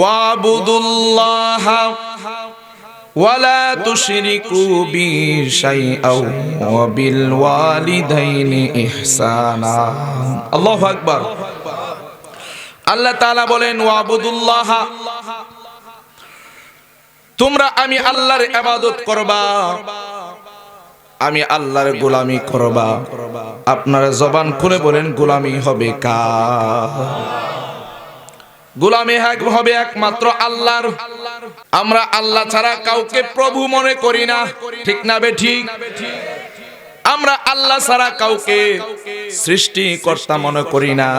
ওয়াবুদুল্লাহা ওয়ালা তুশরিকু বিহি শাইআও ওয়া বিল ওয়ালিদাইনি ইহসানা। আল্লাহু আকবার। আল্লাহ তাআলা বলেন ওয়াবুদুল্লাহা, তোমরা আমি আল্লাহর ইবাদত করবা, আমি আল্লাহর গোলামি করবা। আপনারা জবান খুলে বলেন গোলামি হবে কার? গোলামি হবে একমাত্র আল্লাহর। আমরা আল্লাহ ছাড়া কাউকে প্রভু মনে করি না, ঠিক না বেঠিক? আমরা আল্লাহ ছাড়া কাউকে সৃষ্টিকর্তা মনে করি না,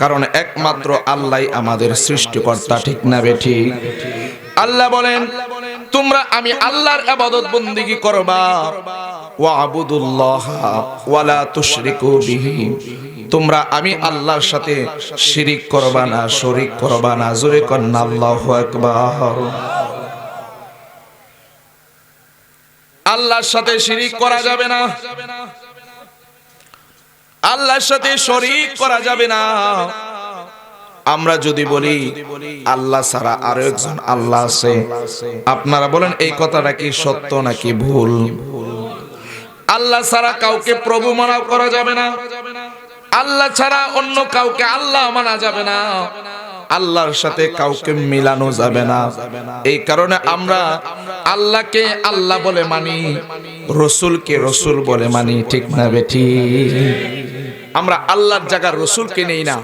কারণ একমাত্র আল্লাহই আমাদের সৃষ্টিকর্তা, ঠিক না বেঠিক? আল্লাহ বলেন তোমরা আমি আল্লাহর ইবাদত বন্দেগী করবা। ওয়াবুদুল্লাহা ওয়ালা তুশরিকু বিহি, তোমরা আমি আল্লাহর সাথে শিরিক করবা না, শরীক করবা না। জোরে কন্না আল্লাহু আকবার। আল্লাহর সাথে শিরিক করা যাবে না, আল্লাহর সাথে শরীক করা যাবে না। আমরা যদি বলি আল্লাহ ছাড়া আরো একজন আল্লাহ আছে, আপনারা বলেন এই কথাটা কি সত্য নাকি ভুল? আল্লাহ ছাড়া কাউকে প্রভু মানা করা যাবে না, আল্লাহ ছাড়া অন্য কাউকে আল্লাহ মানা যাবে না, আল্লাহর সাথে কাউকে মিলানো যাবে না। এই কারণে আমরা আল্লাহকে আল্লাহ বলে মানি, রসুলকে রসুল বলে মানি, ঠিক না বেঠিক? আমরা আল্লাহর জায়গায় রসুলকে নেই না,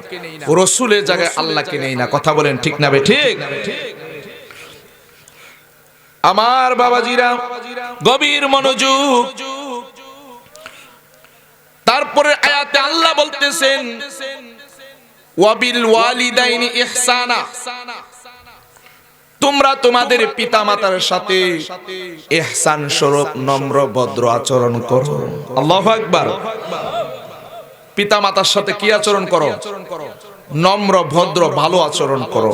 রসুলের জায়গায় আল্লাহকে নেই না। কথা বলেন ঠিক না বেঠিক? আমার বাবাজিরা গভীর মনোযোগ। তারপরে আয়াতে আল্লাহ বলতেছেন ওয়াবিল ওয়ালিদাইনি ইহসানা, তোমরা তোমাদের পিতামাতার সাথে ইহসান স্বরূপ নম্র ভদ্র আচরণ করো। আল্লাহু আকবার। পিতামাতার সাথে কি আচরণ করো? নম্র ভদ্র ভালো আচরণ করো।